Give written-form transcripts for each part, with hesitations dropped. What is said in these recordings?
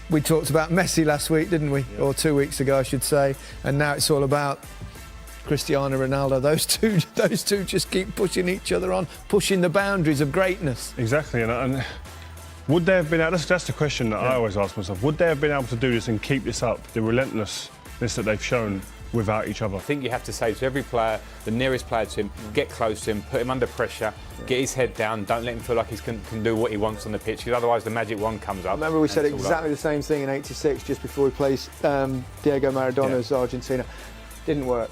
we talked about Messi last week, didn't we? Yeah. Or 2 weeks ago, I should say. And now it's all about Cristiano Ronaldo. Those two just keep pushing each other on, pushing the boundaries of greatness. Exactly, and would they have been able, that's the question that I always ask myself, would they have been able to do this and keep this up, the relentlessness that they've shown without each other? I think you have to say to every player, the nearest player to him, get close to him, put him under pressure, get his head down, don't let him feel like he can do what he wants on the pitch, because otherwise the magic wand comes up. Remember we said exactly the same thing in '86, just before we played Diego Maradona's Argentina. Didn't work.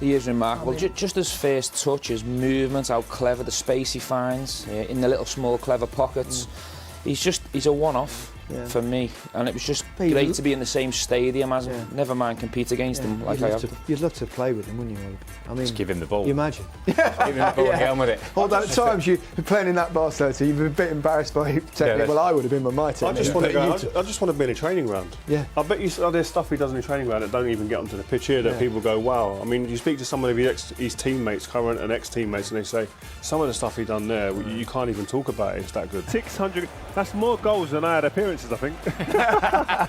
He is remarkable. Just his first touch, his movement, how clever the space he finds in the little small clever pockets. He's a one-off for me, and it was just great to be in the same stadium as him. Never mind compete against him like I have. You'd love to play with him, wouldn't you? I mean, just give him the ball. You imagine. Give him the ball and get on with it. Although at times you're playing in that Barcelona team, you've been a bit embarrassed by technique. Well, I would have been with my team. I just want to be in a training ground. Yeah. I bet you there's stuff he does in a training ground that don't even get onto the pitch here that people go, wow. I mean, you speak to some of his teammates, current and ex-teammates, and they say some of the stuff he done there, you can't even talk about it. It's that good. 600. That's more goals than I had appearances, I think.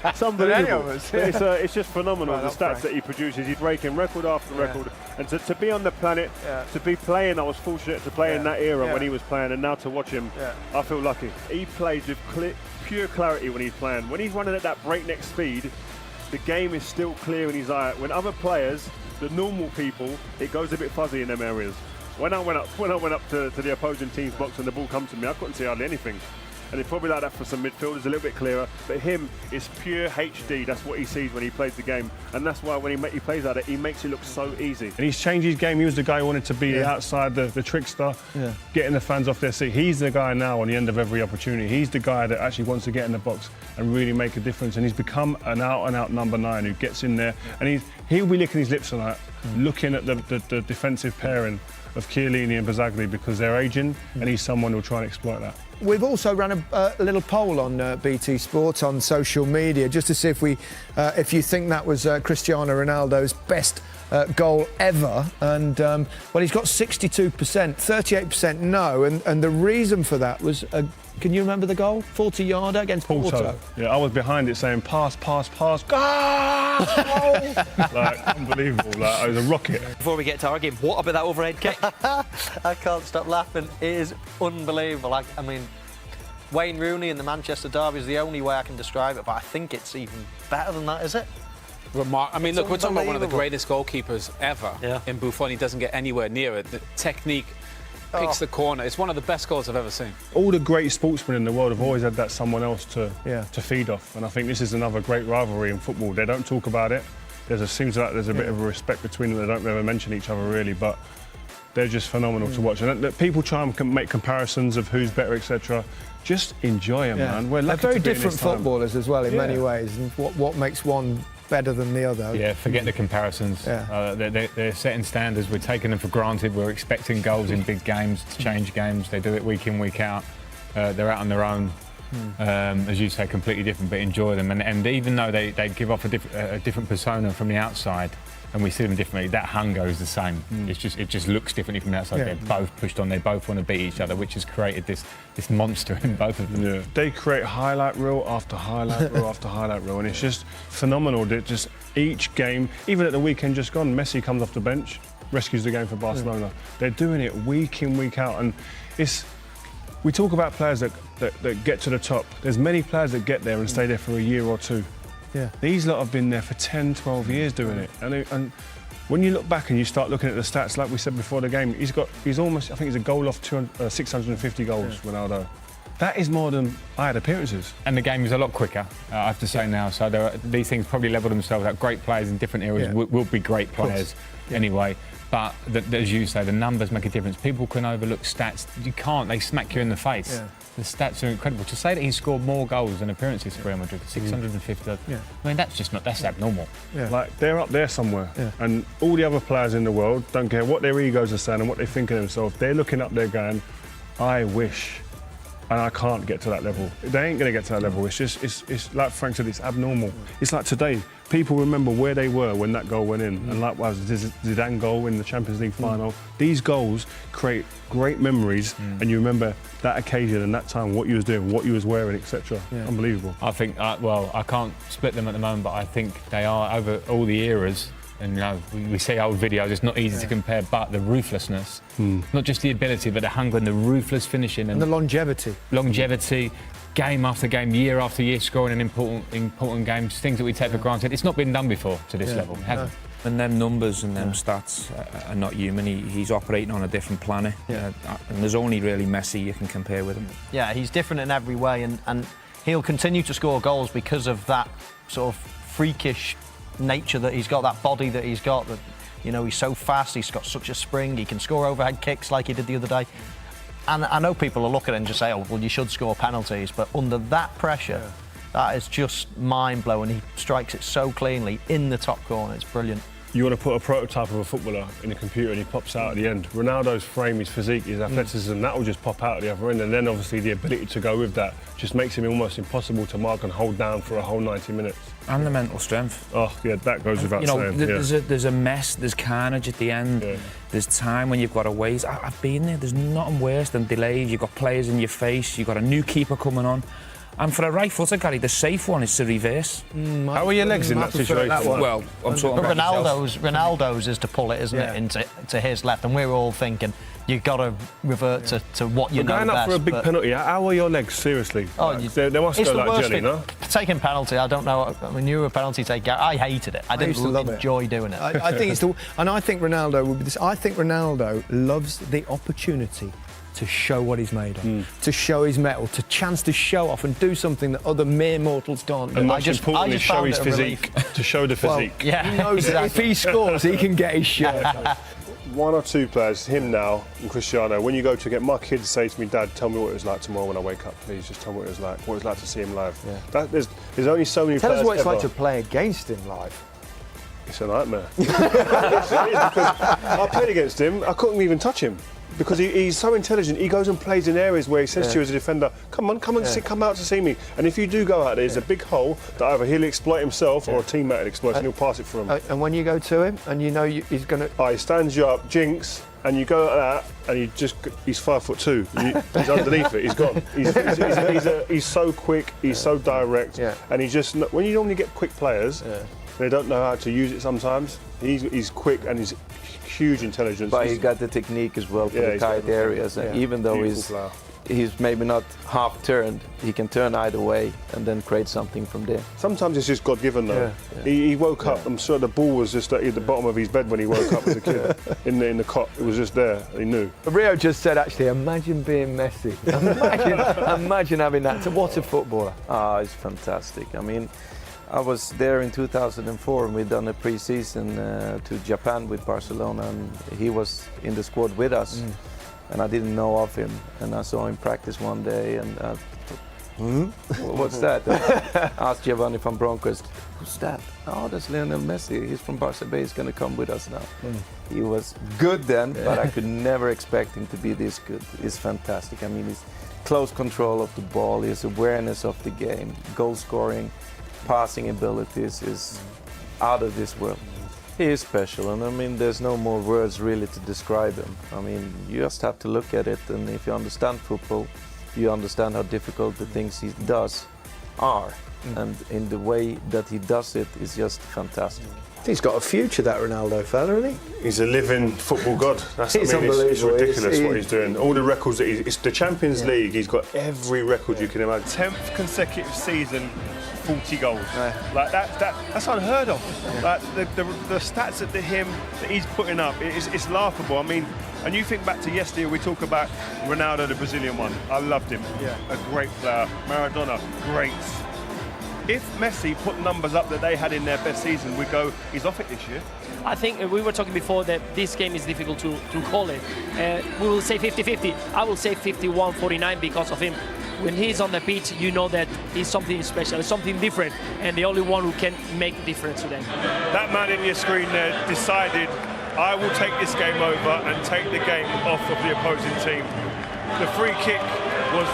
It's unbelievable. It's just phenomenal, the stats that he produces. He's breaking record after record. And to be on the planet, to be playing, I was fortunate to play in that era when he was playing, and now to watch him, I feel lucky. He plays with pure clarity when he's playing. When he's running at that breakneck speed, the game is still clear in his eye. When other players, the normal people, it goes a bit fuzzy in them areas. When I went up to the opposing team's box and the ball come to me, I couldn't see hardly anything. And it's probably like that for some midfielders, a little bit clearer. But him, it's pure HD. That's what he sees when he plays the game. And that's why when he plays at it, he makes it look so easy. And he's changed his game. He was the guy who wanted to be outside, the trickster, getting the fans off their seat. He's the guy now on the end of every opportunity. He's the guy that actually wants to get in the box and really make a difference. And he's become an out-and-out number 9 who gets in there. And he'll be licking his lips tonight, looking at the defensive pairing of Chiellini and Bazzagli, because they're aging, and he's someone who'll try and exploit that. We've also run a little poll on BT Sport on social media just to see if you think that was Cristiano Ronaldo's best goal ever. And well, he's got 62%, 38% no, and the reason for that was can you remember the goal? 40-yarder against Porto. Yeah, I was behind it saying pass, pass, pass, goal! Like, unbelievable, like, it was a rocket. Before we get to our game, what about that overhead kick? I can't stop laughing. It is unbelievable. I mean, Wayne Rooney in the Manchester derby is the only way I can describe it, but I think it's even better than that, is it? I mean, look, we're talking about one of the greatest goalkeepers ever in Buffon. He doesn't get anywhere near it. The technique, picks the corner. It's one of the best goals I've ever seen. All the great sportsmen in the world have always had that someone else to feed off, and I think this is another great rivalry in football. They don't talk about it. Seems like there's a bit of a respect between them. They don't ever mention each other really, but they're just phenomenal to watch. And people try and make comparisons of who's better, etc. Just enjoy them, man. They're very different footballers as well in many ways, and what makes one better than the other. Yeah, forget the comparisons. They're setting standards. We're taking them for granted. We're expecting goals in big games to change games. They do it week in, week out. They're out on their own. As you say, completely different, but enjoy them. And even though they give off a different persona from the outside, and we see them differently, that hunger is the same. It just looks differently from the outside. They're both pushed on. They both want to beat each other, which has created this monster in both of them. Yeah. They create highlight reel after highlight reel after highlight reel, and it's just phenomenal. That just each game, even at the weekend just gone, Messi comes off the bench, rescues the game for Barcelona. They're doing it week in, week out, and we talk about players that get to the top. There's many players that get there and stay there for a year or two. Yeah. These lot have been there for 10, 12 years doing it. And when you look back and you start looking at the stats, like we said before the game, he's almost, I think he's a goal off 650 goals, Ronaldo. That is more than I had appearances. And the game is a lot quicker, I have to say now. So these things probably level themselves out. Great players in different areas will be great players anyway. But as you say, the numbers make a difference. People can overlook stats. You can't. They smack you in the face. Yeah. The stats are incredible. To say that he's scored more goals than appearances for Real Madrid, 650. I mean, that's abnormal. Yeah. Like, they're up there somewhere. Yeah. And all the other players in the world, don't care what their egos are saying and what they think of themselves, they're looking up there going, I wish and I can't get to that level. They ain't going to get to that level. It's just, it's like Frank said, it's abnormal. It's like today, people remember where they were when that goal went in, and likewise, the Zidane goal in the Champions League final. These goals create great memories, and you remember that occasion and that time, what you was doing, what you was wearing, etc. Unbelievable. I think, well, I can't split them at the moment, but I think they are over all the eras. And we see old videos, it's not easy to compare, but the ruthlessness, not just the ability, but the hunger and the ruthless finishing. And the longevity. Longevity, game after game, year after year, scoring in important games, things that we take for granted. It's not been done before to this level, it hasn't. And them numbers and them stats are not human. He's operating on a different planet. And there's only really Messi you can compare with him. Yeah, he's different in every way, and he'll continue to score goals because of that sort of freakish nature that he's got, that body that he's got, that, you know, he's so fast, he's got such a spring, he can score overhead kicks like he did the other day. And I know people will look at it and just say, oh, well, you should score penalties, but under that pressure, that is just mind-blowing. He strikes it so cleanly in the top corner, it's brilliant. You want to put a prototype of a footballer in a computer and he pops out at the end. Ronaldo's frame, his physique, his athleticism, that will just pop out at the other end, and then obviously the ability to go with that just makes him almost impossible to mark and hold down for a whole 90 minutes. And the mental strength. Oh, yeah, that goes without saying. There's a mess, there's carnage at the end. There's time when you've got to wait. I've been there, there's nothing worse than delays. You've got players in your face, you've got a new keeper coming on. And for a right footer, Gary, the safe one is to reverse. How are your legs in that situation? Well, I'm talking about Ronaldo's. Ronaldo's is to pull it, isn't it, into his left, and we're all thinking you've got to revert to what you know going best. up for a big penalty, how are your legs, seriously? Oh, like, they must go like jelly, no? Taking penalty, I don't know. I mean, you were a penalty taker. I hated it. I didn't enjoy doing it. I think it's and I think Ronaldo would be this. I think Ronaldo loves the opportunity to show what he's made of, to show his mettle, to chance to show off and do something that other mere mortals can't do. And most importantly, show his physique, to show the physique. Well, he knows that if he scores, he can get his shot. One or two players, him now and Cristiano, when you go to get my kids say to me, Dad, tell me what it was like tomorrow when I wake up, please, just tell me what it was like to see him live. There's only so many players. Tell us what it's like to play against him live. It's a nightmare. It is, because I played against him, I couldn't even touch him. Because he's so intelligent, he goes and plays in areas where he says to you as a defender, come on, come out to see me. And if you do go out there, there's a big hole that either he'll exploit himself or a teammate will exploit, and he'll pass it for him. And when you go to him, and you know he's going to... He stands you up, jinx, and you go like that, and he's 5'2". He's underneath it, he's gone. He's so quick, he's so direct, and he's just... When you normally get quick players, they don't know how to use it sometimes. He's quick and he's huge intelligence. But he's got the technique as well for the tight areas. And even though he's maybe not half turned, he can turn either way and then create something from there. Sometimes it's just God-given though. He woke up, I'm sure the ball was just at the bottom of his bed when he woke up as a kid. in the cot, it was just there, he knew. Rio just said, actually, imagine being Messi. Imagine having that. What a footballer. It's fantastic. I mean, I was there in 2004 and we'd done a pre-season to Japan with Barcelona, and he was in the squad with us, and I didn't know of him, and I saw him practice one day and I thought, what's that? I asked Giovanni from Broncos, who's that? Oh, that's Lionel Messi, he's from Barca B, he's going to come with us now. He was good then, but I could never expect him to be this good. He's fantastic. I mean, his close control of the ball, his awareness of the game, goal scoring, passing abilities is out of this world. He is special, and I mean, there's no more words really to describe him. I mean, you just have to look at it, and if you understand football, you understand how difficult the things he does are. And in the way that he does it is just fantastic. He's got a future, that Ronaldo fella, isn't he? He's a living football god. He's unbelievable. It's ridiculous what he's doing. All the records that it's the Champions League. He's got every record you can imagine. 10th consecutive season, 40 goals. Like that's unheard of. Like the stats that he's putting up, it's laughable. I mean, and you think back to yesterday, we talk about Ronaldo, the Brazilian one. I loved him. A great player. Maradona, great. If Messi put numbers up that they had in their best season, we'd go, he's off it this year. I think we were talking before that this game is difficult to call it. We will say 50-50. I will say 51-49 because of him. When he's on the pitch, you know that he's something special, it's something different, and the only one who can make the difference today. That man in your screen there decided, I will take this game over and take the game off of the opposing team. The free kick was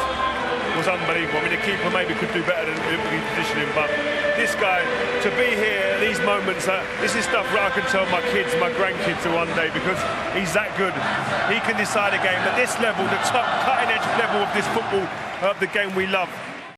was unbelievable. I mean, the keeper maybe could do better than we positioned him, but this guy, to be here at these moments, this is stuff that I can tell my kids, my grandkids one day, because he's that good. He can decide a game at this level, the top cutting-edge level of this football, of the game we love.